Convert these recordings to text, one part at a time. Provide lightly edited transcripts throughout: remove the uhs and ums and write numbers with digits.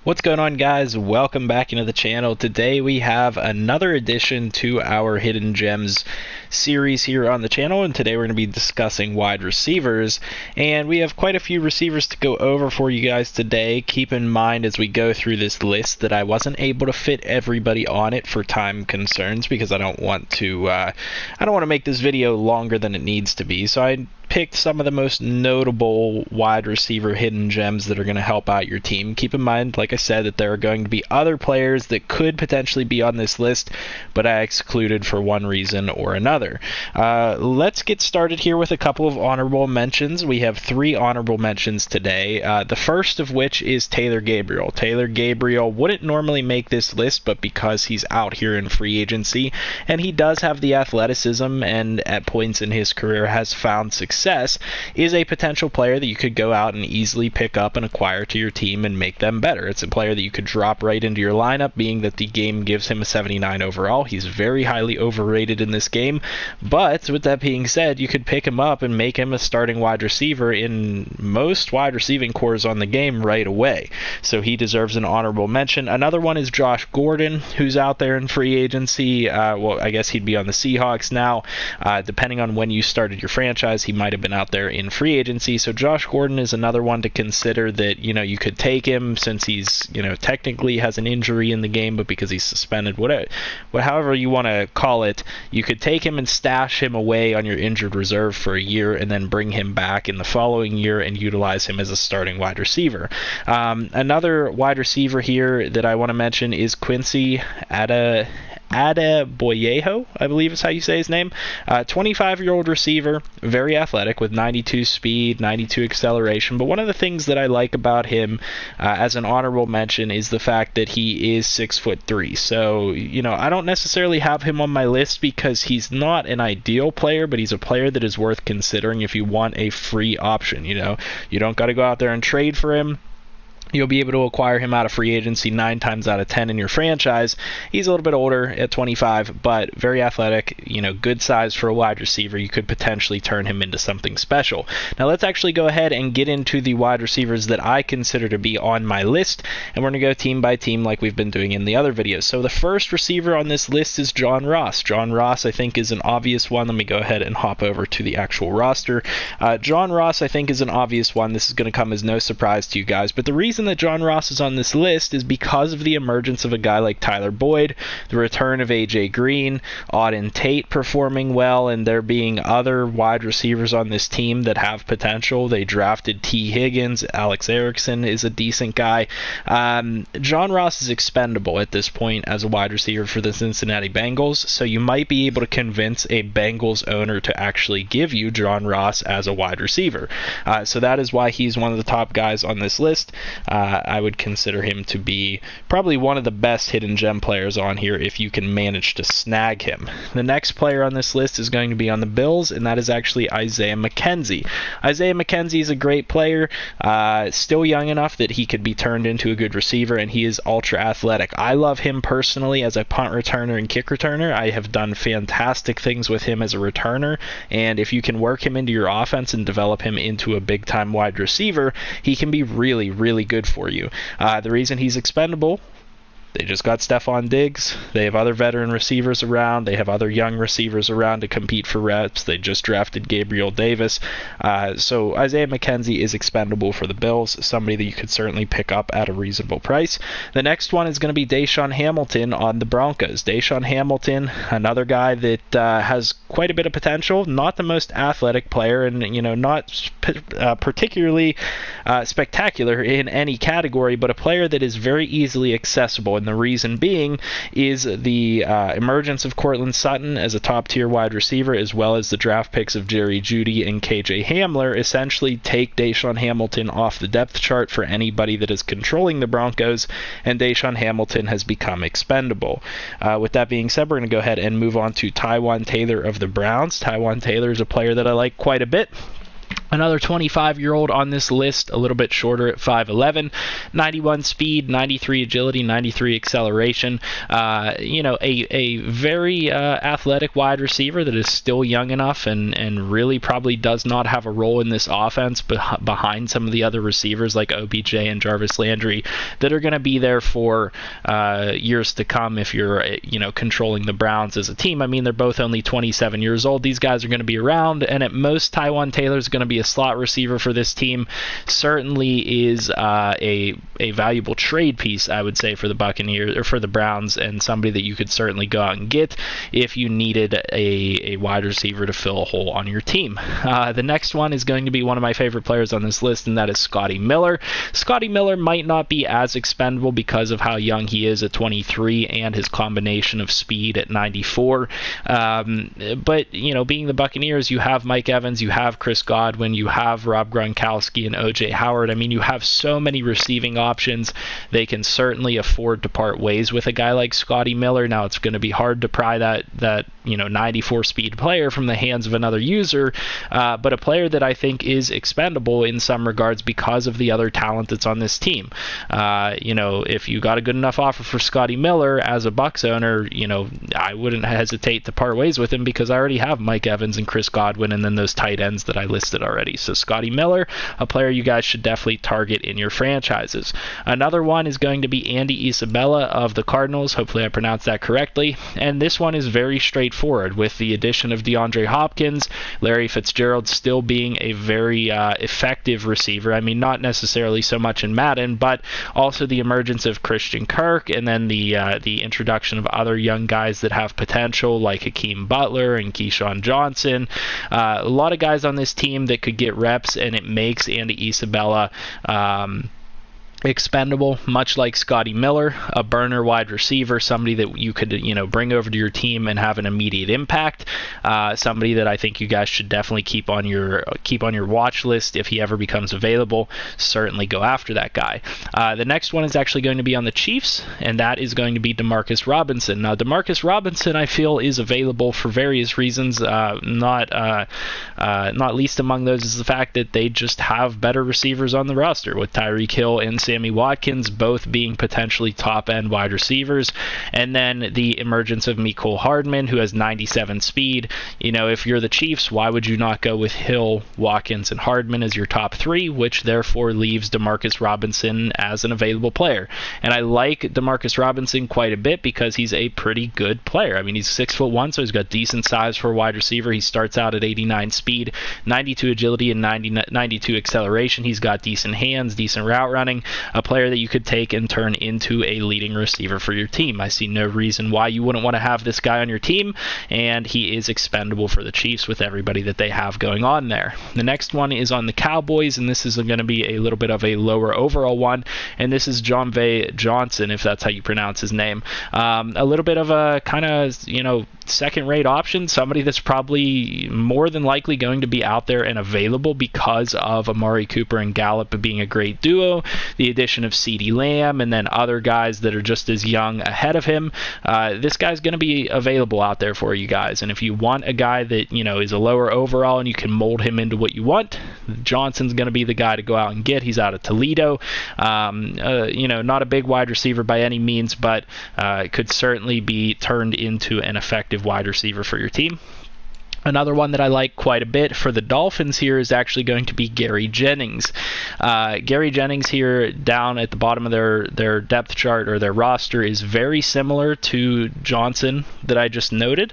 What's going on, guys? Welcome back into the channel. Today we have another addition to our Hidden Gems series here on the channel, and today we're going to be discussing wide receivers, and we have quite a few receivers to go over for you guys today. Keep in mind as we go through this list that I wasn't able to fit everybody on it for time concerns, because I don't want to make this video longer than it needs to be. So I picked some of the most notable wide receiver hidden gems that are going to help out your team. Keep in mind, like I said, that there are going to be other players that could potentially be on this list, but I excluded for one reason or another. Let's get started here with a couple of honorable mentions. We have 3 honorable mentions today. The first of which is Taylor Gabriel. Taylor Gabriel wouldn't normally make this list, but because he's out here in free agency, and he does have the athleticism and at points in his career has found success, is a potential player that you could go out and easily pick up and acquire to your team and make them better. It's a player that you could drop right into your lineup, being that the game gives him a 79 overall. He's very highly overrated in this game, but with that being said, you could pick him up and make him a starting wide receiver in most wide receiving cores on the game right away. So he deserves an honorable mention. Another one is Josh Gordon, who's out there in free agency. Well, I guess he'd be on the Seahawks now. Depending on when you started your franchise, he might have been out there in free agency. So Josh Gordon is another one to consider that, you could take him since he's, technically has an injury in the game, but because he's suspended, however you want to call it, you could take him and stash him away on your injured reserve for a year and then bring him back in the following year and utilize him as a starting wide receiver. Another wide receiver here that I want to mention is Quincy Adebayo, I believe is how you say his name. 25-year-old receiver, very athletic with 92 speed, 92 acceleration. But one of the things that I like about him as an honorable mention is the fact that he is 6'3". So, I don't necessarily have him on my list because he's not an ideal player, but he's a player that is worth considering if you want a free option. You don't got to go out there and trade for him. You'll be able to acquire him out of free agency 9 times out of 10 in your franchise. He's a little bit older at 25, but very athletic, good size for a wide receiver. You could potentially turn him into something special. Now let's actually go ahead and get into the wide receivers that I consider to be on my list, and we're going to go team by team like we've been doing in the other videos. So the first receiver on this list is John Ross. John Ross, I think, is an obvious one. Let me go ahead and hop over to the actual roster. John Ross, I think, is an obvious one. This is going to come as no surprise to you guys, but the reason that John Ross is on this list is because of the emergence of a guy like Tyler Boyd, the return of AJ Green, Auden Tate performing well, and there being other wide receivers on this team that have potential. They drafted T. Higgins. Alex Erickson is a decent guy. John Ross is expendable at this point as a wide receiver for the Cincinnati Bengals, so you might be able to convince a Bengals owner to actually give you John Ross as a wide receiver. So that is why he's one of the top guys on this list. I would consider him to be probably one of the best hidden gem players on here if you can manage to snag him. The next player on this list is going to be on the Bills, and that is actually Isaiah McKenzie. Isaiah McKenzie is a great player, still young enough that he could be turned into a good receiver, and he is ultra athletic. I love him personally as a punt returner and kick returner. I have done fantastic things with him as a returner, and if you can work him into your offense and develop him into a big-time wide receiver, he can be really, really good for you. The reason he's expendable, they just got Stephon Diggs. They have other veteran receivers around. They have other young receivers around to compete for reps. They just drafted Gabriel Davis. So Isaiah McKenzie is expendable for the Bills, somebody that you could certainly pick up at a reasonable price. The next one is going to be Deshaun Hamilton on the Broncos. Deshaun Hamilton, another guy that has quite a bit of potential. Not the most athletic player, and not particularly spectacular in any category, but a player that is very easily accessible. And the reason being is the emergence of Courtland Sutton as a top-tier wide receiver, as well as the draft picks of Jerry Jeudy and KJ Hamler, essentially take Deshaun Hamilton off the depth chart for anybody that is controlling the Broncos, and Deshaun Hamilton has become expendable. With that being said, we're going to go ahead and move on to Taiwan Taylor of the Browns. Taiwan Taylor is a player that I like quite a bit. Another 25-year-old on this list, a little bit shorter at 5'11", 91 speed, 93 agility, 93 acceleration. A very athletic wide receiver that is still young enough and really probably does not have a role in this offense behind some of the other receivers like OBJ and Jarvis Landry that are going to be there for years to come if you're controlling the Browns as a team. I mean, they're both only 27 years old. These guys are going to be around, and at most, Taiwan Taylor is going to be a slot receiver for this team. Certainly is a valuable trade piece, I would say, for the Buccaneers or for the Browns, and somebody that you could certainly go out and get if you needed a wide receiver to fill a hole on your team. The next one is going to be one of my favorite players on this list, and that is Scotty Miller. Scotty Miller might not be as expendable because of how young he is at 23 and his combination of speed at 94. But being the Buccaneers, you have Mike Evans, you have Chris Godwin, you have Rob Gronkowski and OJ Howard. I mean, you have so many receiving options. They can certainly afford to part ways with a guy like Scotty Miller. Now, it's going to be hard to pry that 94 speed player from the hands of another user, but a player that I think is expendable in some regards because of the other talent that's on this team. If you got a good enough offer for Scotty Miller as a Bucs owner, I wouldn't hesitate to part ways with him because I already have Mike Evans and Chris Godwin and then those tight ends that I listed already. So Scotty Miller, a player you guys should definitely target in your franchises. Another one is going to be Andy Isabella of the Cardinals. Hopefully I pronounced that correctly. And this one is very straightforward with the addition of DeAndre Hopkins, Larry Fitzgerald still being a very effective receiver. I mean, not necessarily so much in Madden, but also the emergence of Christian Kirk and then the introduction of other young guys that have potential like Hakeem Butler and Keyshawn Johnson. A lot of guys on this team that could get reps, and it makes Andy Isabella expendable, much like Scotty Miller, a burner wide receiver, somebody that you could bring over to your team and have an immediate impact. Somebody that I think you guys should definitely keep on your watch list if he ever becomes available. Certainly go after that guy. The next one is actually going to be on the Chiefs, and that is going to be Demarcus Robinson. Now, Demarcus Robinson, I feel, is available for various reasons. Not least among those is the fact that they just have better receivers on the roster with Tyreek Hill and Sammy Watkins both being potentially top-end wide receivers, and then the emergence of Mecole Hardman, who has 97 speed. If you're the Chiefs, why would you not go with Hill, Watkins, and Hardman as your top three, which therefore leaves Demarcus Robinson as an available player? And I like Demarcus Robinson quite a bit because he's a pretty good player. I mean, he's 6'1", so he's got decent size for a wide receiver. He starts out at 89 speed, 92 agility, and 92 acceleration. He's got decent hands, decent route running. A player that you could take and turn into a leading receiver for your team. I see no reason why you wouldn't want to have this guy on your team, and he is expendable for the Chiefs with everybody that they have going on there. The next one is on the Cowboys, and this is going to be a little bit of a lower overall one, and this is Jon'Vea Johnson, if that's how you pronounce his name. A little bit of a kind of, second-rate option, somebody that's probably more than likely going to be out there and available because of Amari Cooper and Gallup being a great duo, the addition of CeeDee Lamb, and then other guys that are just as young ahead of him. This guy's going to be available out there for you guys, and if you want a guy that is a lower overall and you can mold him into what you want, Johnson's going to be the guy to go out and get. He's out of Toledo. Not a big wide receiver by any means, but could certainly be turned into an effective wide receiver for your team. Another one that I like quite a bit for the Dolphins here is actually going to be Gary Jennings. Gary Jennings here down at the bottom of their depth chart or their roster is very similar to Johnson that I just noted.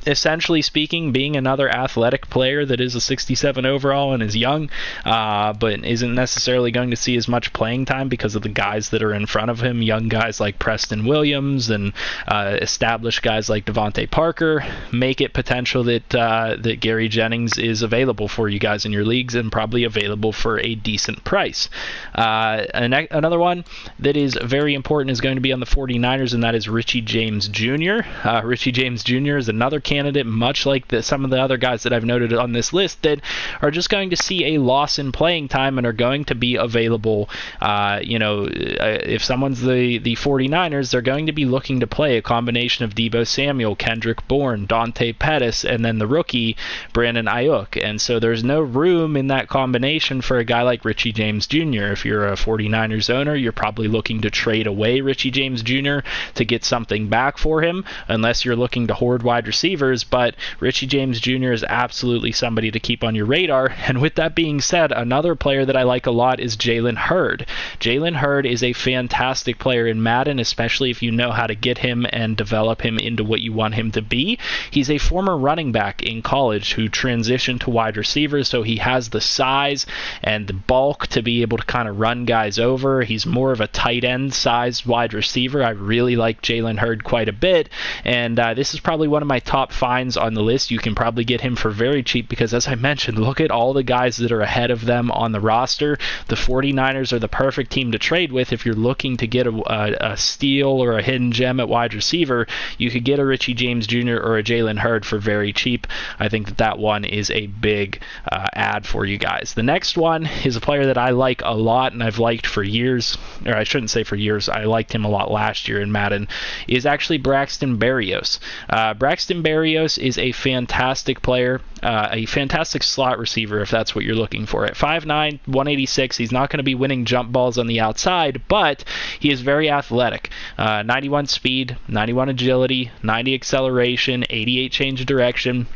Essentially speaking, being another athletic player that is a 67 overall and is young, but isn't necessarily going to see as much playing time because of the guys that are in front of him, young guys like Preston Williams and established guys like Devontae Parker, make it potential that Gary Jennings is available for you guys in your leagues and probably available for a decent price. Another one that is very important is going to be on the 49ers, and that is Richie James Jr. Richie James Jr. is another candidate candidate, much like some of the other guys that I've noted on this list, that are just going to see a loss in playing time and are going to be available. If someone's the 49ers, they're going to be looking to play a combination of Deebo Samuel, Kendrick Bourne, Dante Pettis, and then the rookie Brandon Ayuk. And so there's no room in that combination for a guy like Richie James Jr. If you're a 49ers owner, you're probably looking to trade away Richie James Jr. to get something back for him, unless you're looking to hoard wide receivers. But Richie James Jr. is absolutely somebody to keep on your radar. And with that being said, another player that I like a lot is Jalen Hurd. Jalen Hurd is a fantastic player in Madden, especially if you know how to get him and develop him into what you want him to be. He's a former running back in college who transitioned to wide receiver, so he has the size and the bulk to be able to kind of run guys over. He's more of a tight end sized wide receiver. I really like Jalen Hurd quite a bit, and this is probably one of my top finds on the list. You can probably get him for very cheap because, as I mentioned, look at all the guys that are ahead of them on the roster. The 49ers are the perfect team to trade with if you're looking to get a steal or a hidden gem at wide receiver. You could get a Richie James Jr. or a Jalen Hurd for very cheap. I think that one is a big ad for you guys. The next one is a player that I like a lot and I've liked for years, or I shouldn't say for years, I liked him a lot last year in Madden, is actually Braxton Berrios. Braxton Berrios is a fantastic player, a fantastic slot receiver if that's what you're looking for. At 5'9", 186, he's not going to be winning jump balls on the outside, but he is very athletic. 91 speed, 91 agility, 90 acceleration, 88 change of direction.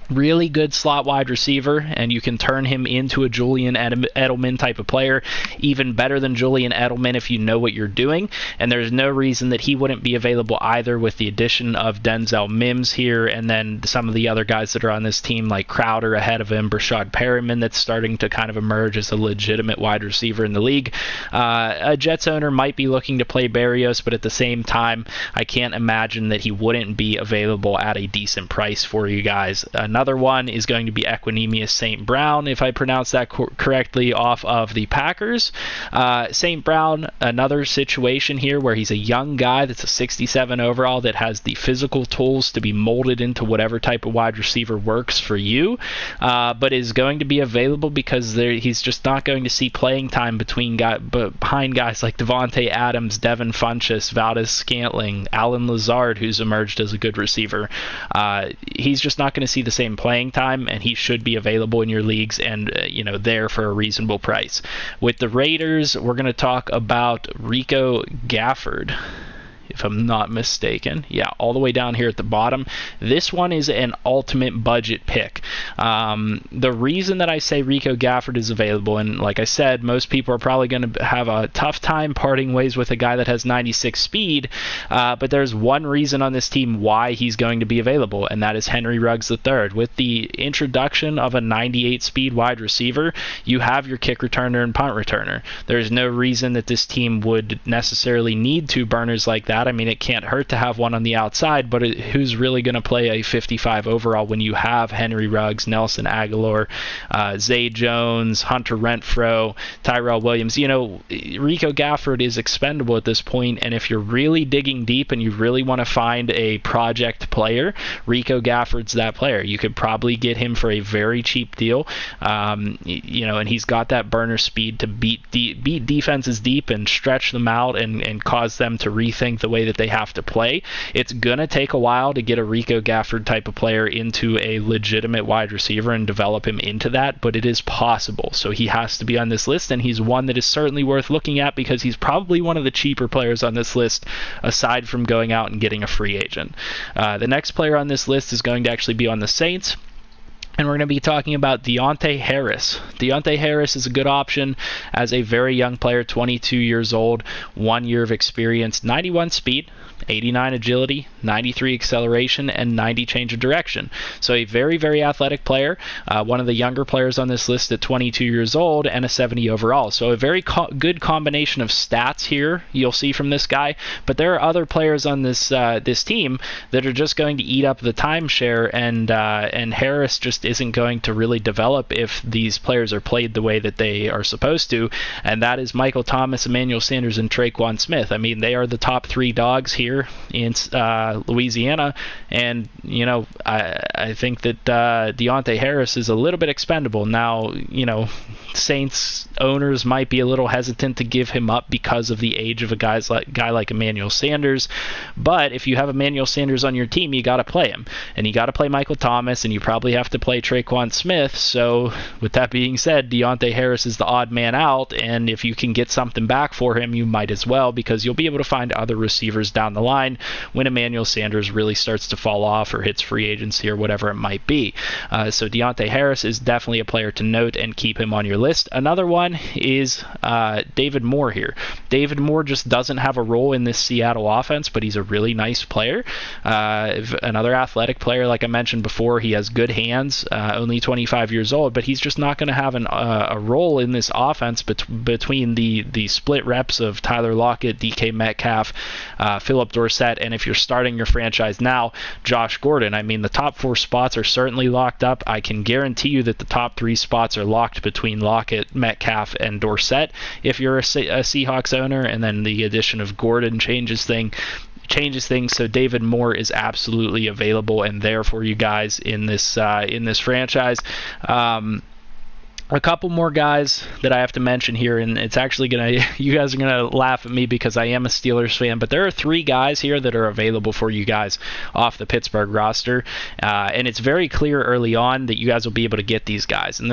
Really good slot wide receiver, and you can turn him into a Julian Edelman type of player, even better than Julian Edelman if you know what you're doing. And there's no reason that he wouldn't be available either with the addition of Denzel Mims here, and then some of the other guys that are on this team like Crowder ahead of him, Brashad Perriman, that's starting to kind of emerge as a legitimate wide receiver in the league. A Jets owner might be looking to play Berrios, but at the same time, I can't imagine that he wouldn't be available at a decent price for you guys. Another one is going to be Equanimeous St. Brown, if I pronounce that correctly, off of the Packers. St. Brown, another situation here where he's a young guy that's a 67 overall that has the physical tools to be molded into whatever type of wide receiver works for you, but is going to be available because he's just not going to see playing time behind guys like Devontae Adams, Devin Funchess, Valdez Scantling, Alan Lazard, who's emerged as a good receiver. He's just not going to see the same playing time, and he should be available in your leagues and there for a reasonable price. With the Raiders, we're going to talk about Rico Gafford, if I'm not mistaken. Yeah, all the way down here at the bottom. This one is an ultimate budget pick. The reason that I say Rico Gafford is available, and like I said, most people are probably going to have a tough time parting ways with a guy that has 96 speed, but there's one reason on this team why he's going to be available, and that is Henry Ruggs III. With the introduction of a 98 speed wide receiver, you have your kick returner and punt returner. There's no reason that this team would necessarily need two burners like that. I mean, it can't hurt to have one on the outside, but who's really going to play a 55 overall when you have Henry Ruggs, Nelson Aguilar, Zay Jones, Hunter Renfrow, Tyrell Williams? Rico Gafford is expendable at this point, and if you're really digging deep and you really want to find a project player, Rico Gafford's that player. You could probably get him for a very cheap deal, and he's got that burner speed to beat defenses deep and stretch them out and cause them to rethink the way that they have to play. It's gonna take a while to get a Rico Gafford type of player into a legitimate wide receiver and develop him into that, but it is possible. So he has to be on this list, and he's one that is certainly worth looking at because he's probably one of the cheaper players on this list aside from going out and getting a free agent. The next player on this list is going to actually be on the Saints, and we're going to be talking about Deonte Harris. Deonte Harris is a good option as a very young player, 22 years old, 1 year of experience, 91 speed, 89 agility, 93 acceleration, and 90 change of direction. So a very, very athletic player, one of the younger players on this list at 22 years old, and a 70 overall. So a very good combination of stats here you'll see from this guy, but there are other players on this team that are just going to eat up the timeshare, and Harris just just isn't going to really develop if these players are played the way that they are supposed to, and that is Michael Thomas, Emmanuel Sanders, and Traquan Smith. I mean, they are the top 3 dogs here in Louisiana, and I think that Deonte Harris is a little bit expendable. Now, Saints owners might be a little hesitant to give him up because of the age of a guy like Emmanuel Sanders, but if you have Emmanuel Sanders on your team, you got to play him, and you got to play Michael Thomas, and you probably have to play Traquan Smith. So with that being said, Deonte Harris is the odd man out, and if you can get something back for him, you might as well, because you'll be able to find other receivers down the line when Emmanuel Sanders really starts to fall off or hits free agency or whatever it might be. So Deonte Harris is definitely a player to note and keep him on your list. Another one is David Moore here. David Moore just doesn't have a role in this Seattle offense, but he's a really nice player. Another athletic player, like I mentioned before. He has good hands, only 25 years old, but he's just not going to have a role in this offense between the split reps of Tyler Lockett, DK Metcalf, Phillip Dorsett, and if you're starting your franchise now, Josh Gordon. I mean, the top 4 spots are certainly locked up. I can guarantee you that the top 3 spots are locked between Lockett, Metcalf, and Dorsett if you're a Seahawks owner, and then the addition of Gordon changes things. So David Moore is absolutely available and there for you guys in this franchise. A couple more guys that I have to mention here, and it's actually you guys are gonna laugh at me because I am a Steelers fan, but there are 3 guys here that are available for you guys off the Pittsburgh roster, and it's very clear early on that you guys will be able to get these guys. And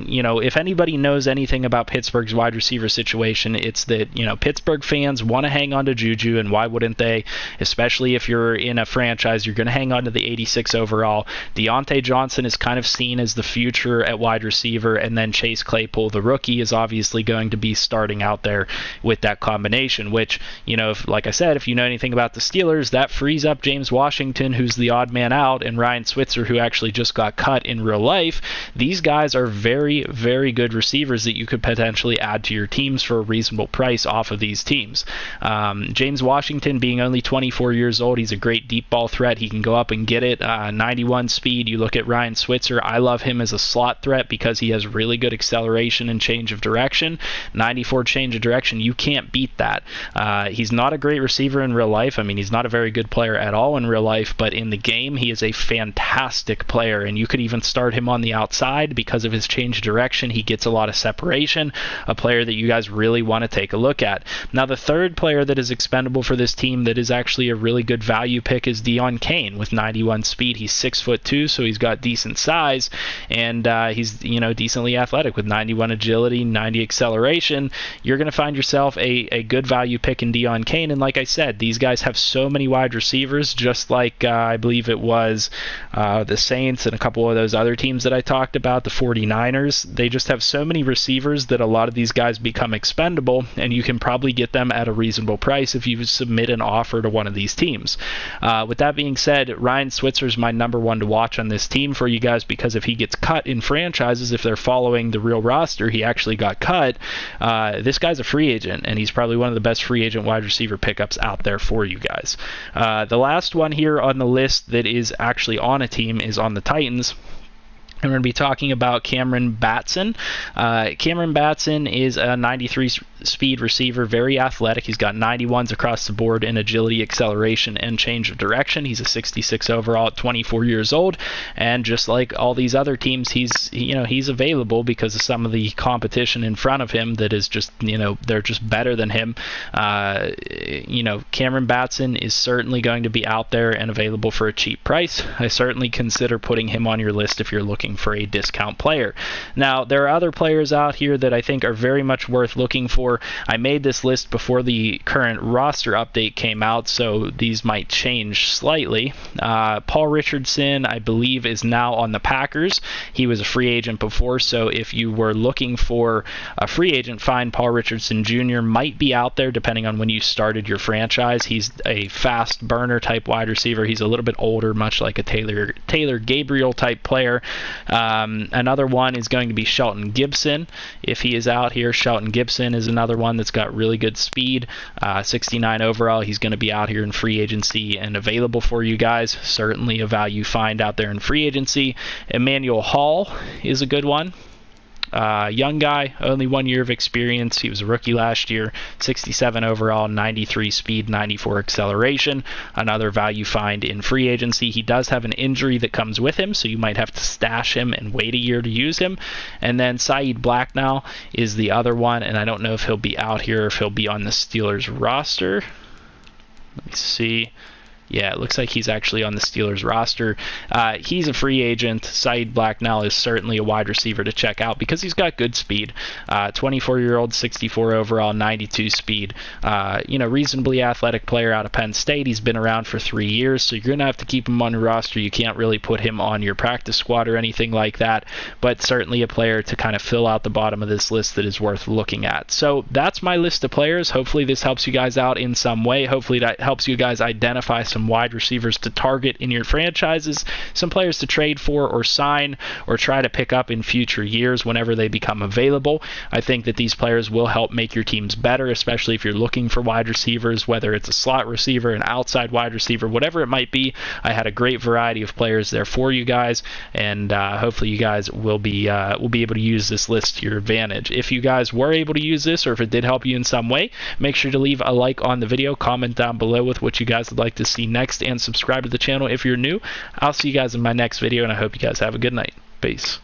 if anybody knows anything about Pittsburgh's wide receiver situation, it's that Pittsburgh fans want to hang on to Juju, and why wouldn't they? Especially if you're in a franchise, you're going to hang on to the 86 overall. Deontay Johnson is kind of seen as the future at wide receiver, and then Chase Claypool, the rookie, is obviously going to be starting out there with that combination, which, like I said, if you know anything about the Steelers, that frees up James Washington, who's the odd man out, and Ryan Switzer, who actually just got cut in real life. These guys are very, very good receivers that you could potentially add to your teams for a reasonable price off of these teams. James Washington, being only 24 years old, he's a great deep ball threat. He can go up and get it. 91 speed. You look at Ryan Switzer, I love him as a slot threat because he has really good acceleration and change of direction. 94 change of direction, you can't beat that. He's not a great receiver in real life. I mean, he's not a very good player at all in real life, but in the game, he is a fantastic player, and you could even start him on the outside because of his change of direction. He gets a lot of separation, a player that you guys really want to take a look at. Now, the third player that is expendable for this team that is actually a really good value pick is Deon Cain with 91 speed. He's 6'2", so he's got decent size, and he's decently athletic with 91 agility, 90 acceleration. You're going to find yourself a good value pick in Deon Cain, and like I said, these guys have so many wide receivers, just like I believe it was the Saints and a couple of those other teams that I talked about, the 49ers. They just have so many receivers that a lot of these guys become expendable, and you can probably get them at a reasonable price if you submit an offer to one of these teams. With that being said, Ryan Switzer is my number 1 to watch on this team for you guys, because if he gets cut in franchises, if they're following the real roster, he actually got cut. This guy's a free agent, and he's probably one of the best free agent wide receiver pickups out there for you guys. The last one here on the list that is actually on a team is on the Titans. I'm going to be talking about Cameron Batson. Cameron Batson is a 93 speed receiver, very athletic. He's got 91s across the board in agility, acceleration, and change of direction. He's a 66 overall at 24 years old, and just like all these other teams, he's available because of some of the competition in front of him that is just, they're just better than him. Cameron Batson is certainly going to be out there and available for a cheap price. I certainly consider putting him on your list if you're looking for a discount player. Now, there are other players out here that I think are very much worth looking for. I made this list before the current roster update came out, so these might change slightly. Paul Richardson, I believe, is now on the Packers. He was a free agent before, so if you were looking for a free agent find, Paul Richardson Jr. might be out there depending on when you started your franchise. He's a fast burner type wide receiver. He's a little bit older, much like a Taylor Gabriel type player. Another one is going to be Shelton Gibson. If he is out here, Shelton Gibson is another one that's got really good speed. 69 overall. He's going to be out here in free agency and available for you guys. Certainly a value find out there in free agency. Emmanuel Hall is a good one. Young guy, only 1 year of experience. He was a rookie last year. 67 overall, 93 speed, 94 acceleration. Another value find in free agency. He does have an injury that comes with him, so you might have to stash him and wait a year to use him. And then Saeed Blacknell is the other one, and I don't know if he'll be out here or if he'll be on the Steelers roster. Let me see. Yeah, it looks like he's actually on the Steelers roster. He's a free agent. Saeed Blacknell is certainly a wide receiver to check out because he's got good speed. 24-year-old, 64 overall, 92 speed. Reasonably athletic player out of Penn State. He's been around for 3 years, so you're going to have to keep him on your roster. You can't really put him on your practice squad or anything like that, but certainly a player to kind of fill out the bottom of this list that is worth looking at. So that's my list of players. Hopefully this helps you guys out in some way. Hopefully that helps you guys identify some wide receivers to target in your franchises, some players to trade for or sign or try to pick up in future years whenever they become available. I think that these players will help make your teams better, especially if you're looking for wide receivers, whether it's a slot receiver, an outside wide receiver, whatever it might be. I had a great variety of players there for you guys, and hopefully you guys will be able to use this list to your advantage. If you guys were able to use this, or if it did help you in some way, make sure to leave a like on the video, comment down below with what you guys would like to see next, and subscribe to the channel if you're new. I'll see you guys in my next video, and I hope you guys have a good night. Peace.